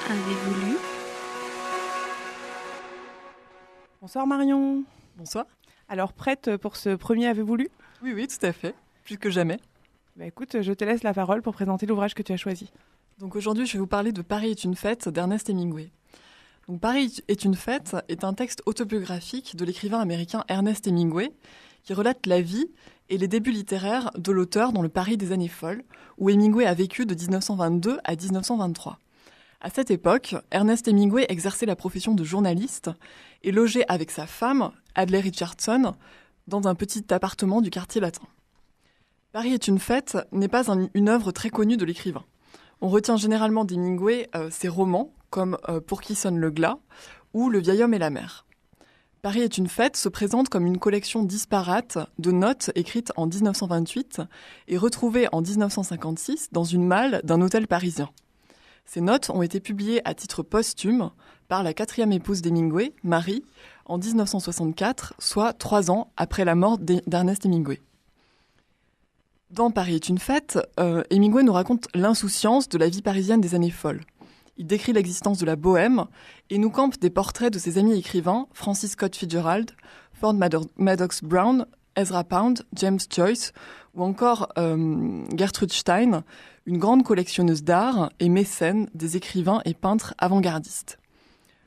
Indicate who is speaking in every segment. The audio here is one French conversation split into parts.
Speaker 1: avez-vous lu?
Speaker 2: Bonsoir Marion.
Speaker 3: Bonsoir.
Speaker 2: Alors prête pour ce premier Avez-vous lu?
Speaker 3: Oui, tout à fait. Plus que jamais.
Speaker 2: Écoute, je te laisse la parole pour présenter l'ouvrage que tu as choisi.
Speaker 3: Donc aujourd'hui, je vais vous parler de Paris est une fête d'Ernest Hemingway. Donc Paris est une fête est un texte autobiographique de l'écrivain américain Ernest Hemingway qui relate la vie et les débuts littéraires de l'auteur dans le Paris des années folles, où Hemingway a vécu de 1922 à 1923. À cette époque, Ernest Hemingway exerçait la profession de journaliste et logeait avec sa femme, Adlai Richardson, dans un petit appartement du quartier latin. Paris est une fête n'est pas une œuvre très connue de l'écrivain. On retient généralement d'Hemingway ses romans, comme Pour qui sonne le glas ou Le vieil homme et la mer. Paris est une fête se présente comme une collection disparate de notes écrites en 1928 et retrouvées en 1956 dans une malle d'un hôtel parisien. Ces notes ont été publiées à titre posthume par la quatrième épouse d'Hemingway, Marie, en 1964, soit 3 ans après la mort d'Ernest Hemingway. Dans Paris est une fête, Hemingway nous raconte l'insouciance de la vie parisienne des années folles. Il décrit l'existence de la bohème et nous campe des portraits de ses amis écrivains Francis Scott Fitzgerald, Ford Madox Brown, Ezra Pound, James Joyce ou encore Gertrude Stein, une grande collectionneuse d'art et mécène des écrivains et peintres avant-gardistes.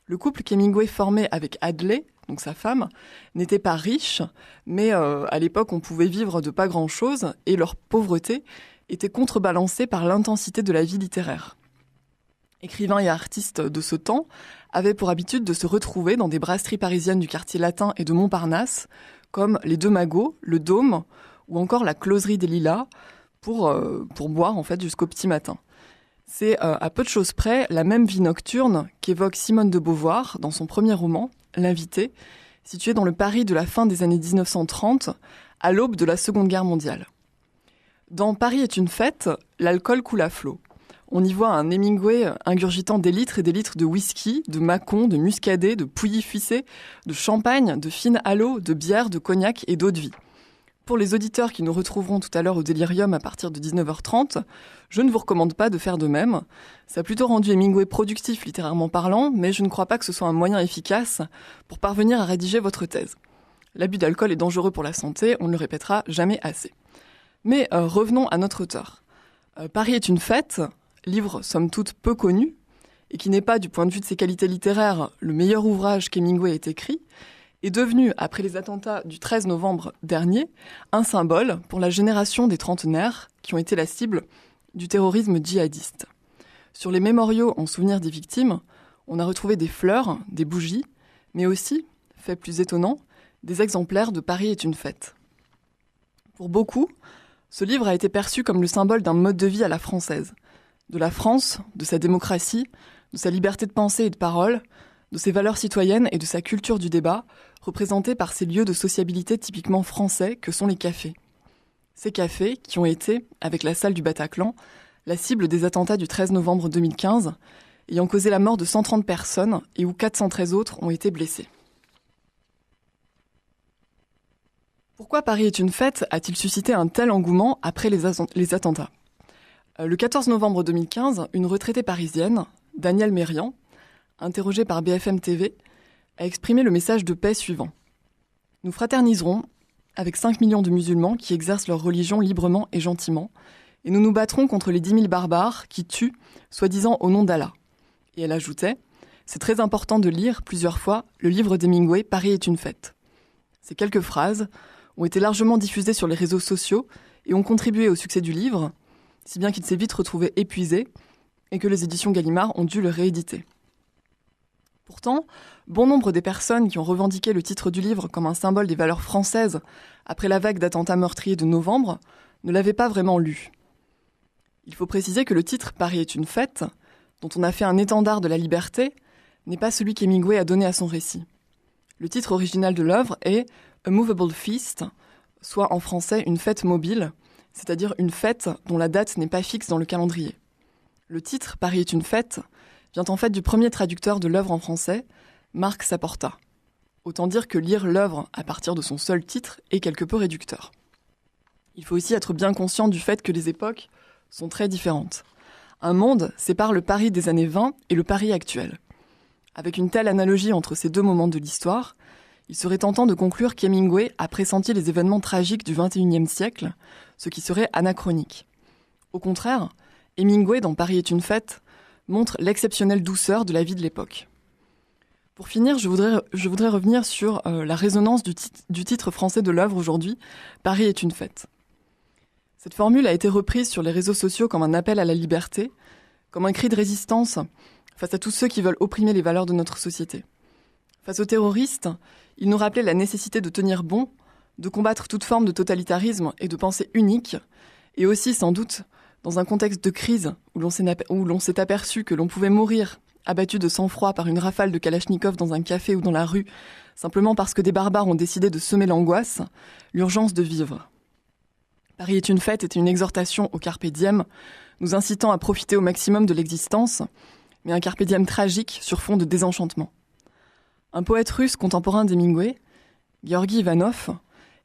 Speaker 3: Le couple qu'Hemingway formait avec Adlai, donc sa femme, n'était pas riche, mais à l'époque on pouvait vivre de pas grand-chose et leur pauvreté était contrebalancée par l'intensité de la vie littéraire. Écrivains et artistes de ce temps avaient pour habitude de se retrouver dans des brasseries parisiennes du quartier latin et de Montparnasse, comme les Deux Magots, le Dôme ou encore la Closerie des Lilas, pour boire en fait jusqu'au petit matin. C'est à peu de choses près la même vie nocturne qu'évoque Simone de Beauvoir dans son premier roman, L'invité, situé dans le Paris de la fin des années 1930, à l'aube de la Seconde Guerre mondiale. Dans Paris est une fête, l'alcool coule à flot. On y voit un Hemingway ingurgitant des litres et des litres de whisky, de macon, de muscadet, de pouilly-fuissé, de champagne, de fine à l'eau, de bière, de cognac et d'eau-de-vie. Pour les auditeurs qui nous retrouveront tout à l'heure au Délirium à partir de 19h30, je ne vous recommande pas de faire de même. Ça a plutôt rendu Hemingway productif littérairement parlant, mais je ne crois pas que ce soit un moyen efficace pour parvenir à rédiger votre thèse. L'abus d'alcool est dangereux pour la santé, on ne le répétera jamais assez. Mais revenons à notre auteur. Paris est une fête, livre somme toute peu connu, et qui n'est pas, du point de vue de ses qualités littéraires, le meilleur ouvrage qu'Hemingway ait écrit, est devenu, après les attentats du 13 novembre dernier, un symbole pour la génération des trentenaires qui ont été la cible du terrorisme djihadiste. Sur les mémoriaux en souvenir des victimes, on a retrouvé des fleurs, des bougies, mais aussi, fait plus étonnant, des exemplaires de Paris est une fête. Pour beaucoup, ce livre a été perçu comme le symbole d'un mode de vie à la française, de la France, de sa démocratie, de sa liberté de pensée et de parole, de ses valeurs citoyennes et de sa culture du débat, représentée par ces lieux de sociabilité typiquement français que sont les cafés. Ces cafés qui ont été, avec la salle du Bataclan, la cible des attentats du 13 novembre 2015, ayant causé la mort de 130 personnes et où 413 autres ont été blessés. Pourquoi Paris est une fête a-t-il suscité un tel engouement après les attentats ? Le 14 novembre 2015, une retraitée parisienne, Danielle Mérian, interrogée par BFM TV, a exprimé le message de paix suivant. « Nous fraterniserons avec 5 millions de musulmans qui exercent leur religion librement et gentiment, et nous nous battrons contre les 10 000 barbares qui tuent, soi-disant au nom d'Allah. » Et elle ajoutait « C'est très important de lire plusieurs fois le livre d'Hemingway « Paris est une fête ». Ces quelques phrases ont été largement diffusées sur les réseaux sociaux et ont contribué au succès du livre, si bien qu'il s'est vite retrouvé épuisé et que les éditions Gallimard ont dû le rééditer. Pourtant, bon nombre des personnes qui ont revendiqué le titre du livre comme un symbole des valeurs françaises après la vague d'attentats meurtriers de novembre ne l'avaient pas vraiment lu. Il faut préciser que le titre « Paris est une fête », dont on a fait un étendard de la liberté, n'est pas celui qu'Hemingway a donné à son récit. Le titre original de l'œuvre est « A Movable Feast », soit en français « une fête mobile », c'est-à-dire une fête dont la date n'est pas fixe dans le calendrier. Le titre « Paris est une fête » vient en fait du premier traducteur de l'œuvre en français, Marc Saporta. Autant dire que lire l'œuvre à partir de son seul titre est quelque peu réducteur. Il faut aussi être bien conscient du fait que les époques sont très différentes. Un monde sépare le Paris des années 20 et le Paris actuel. Avec une telle analogie entre ces deux moments de l'histoire, il serait tentant de conclure qu'Hemingway a pressenti les événements tragiques du XXIe siècle, ce qui serait anachronique. Au contraire, Hemingway, dans Paris est une fête, montre l'exceptionnelle douceur de la vie de l'époque. Pour finir, je voudrais revenir sur la résonance du titre français de l'œuvre aujourd'hui, Paris est une fête. Cette formule a été reprise sur les réseaux sociaux comme un appel à la liberté, comme un cri de résistance face à tous ceux qui veulent opprimer les valeurs de notre société. Face aux terroristes, il nous rappelait la nécessité de tenir bon, de combattre toute forme de totalitarisme et de pensée unique, et aussi, sans doute, dans un contexte de crise où l'on s'est aperçu que l'on pouvait mourir abattu de sang-froid par une rafale de Kalachnikov dans un café ou dans la rue, simplement parce que des barbares ont décidé de semer l'angoisse, l'urgence de vivre. Paris est une fête était une exhortation au carpe diem, nous incitant à profiter au maximum de l'existence, mais un carpe diem tragique sur fond de désenchantement. Un poète russe contemporain d'Hemingway, Georgi Ivanov,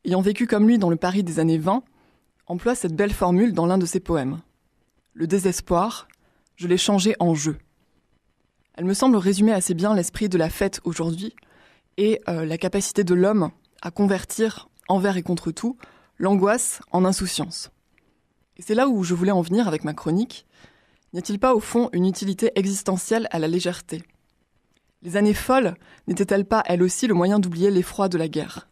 Speaker 3: ayant vécu comme lui dans le Paris des années 20, emploie cette belle formule dans l'un de ses poèmes. Le désespoir, je l'ai changé en jeu. Elle me semble résumer assez bien l'esprit de la fête aujourd'hui et la capacité de l'homme à convertir, envers et contre tout, l'angoisse en insouciance. Et c'est là où je voulais en venir avec ma chronique. N'y a-t-il pas au fond une utilité existentielle à la légèreté ? Les années folles n'étaient-elles pas, elles aussi, le moyen d'oublier l'effroi de la guerre ?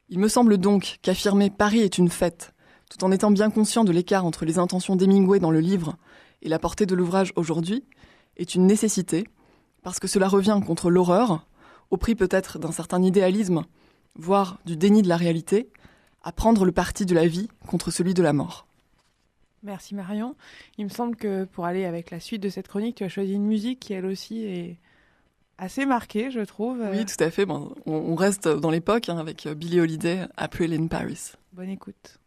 Speaker 3: Il me semble donc qu'affirmer « Paris est une fête », tout en étant bien conscient de l'écart entre les intentions d'Hemingway dans le livre et la portée de l'ouvrage aujourd'hui, est une nécessité, parce que cela revient contre l'horreur, au prix peut-être d'un certain idéalisme, voire du déni de la réalité, à prendre le parti de la vie contre celui de la mort.
Speaker 2: Merci Marion. Il me semble que pour aller avec la suite de cette chronique, tu as choisi une musique qui elle aussi est assez marquée, je trouve.
Speaker 3: Oui, tout à fait. Bon, on reste dans l'époque avec Billie Holiday, April in Paris.
Speaker 2: Bonne écoute.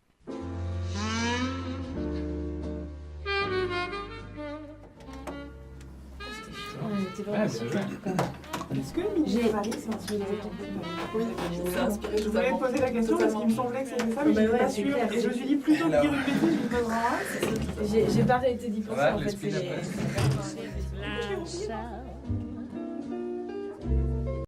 Speaker 2: Est-ce que Paris, c'est un sujet Oui, je voulais poser la question parce qu'il me semblait que c'était ça, mais je n'étais pas sûre. Et je me suis dit, plutôt que dire une bêtise, je me poserai un.
Speaker 1: J'ai pas arrêté d'y penser, en fait.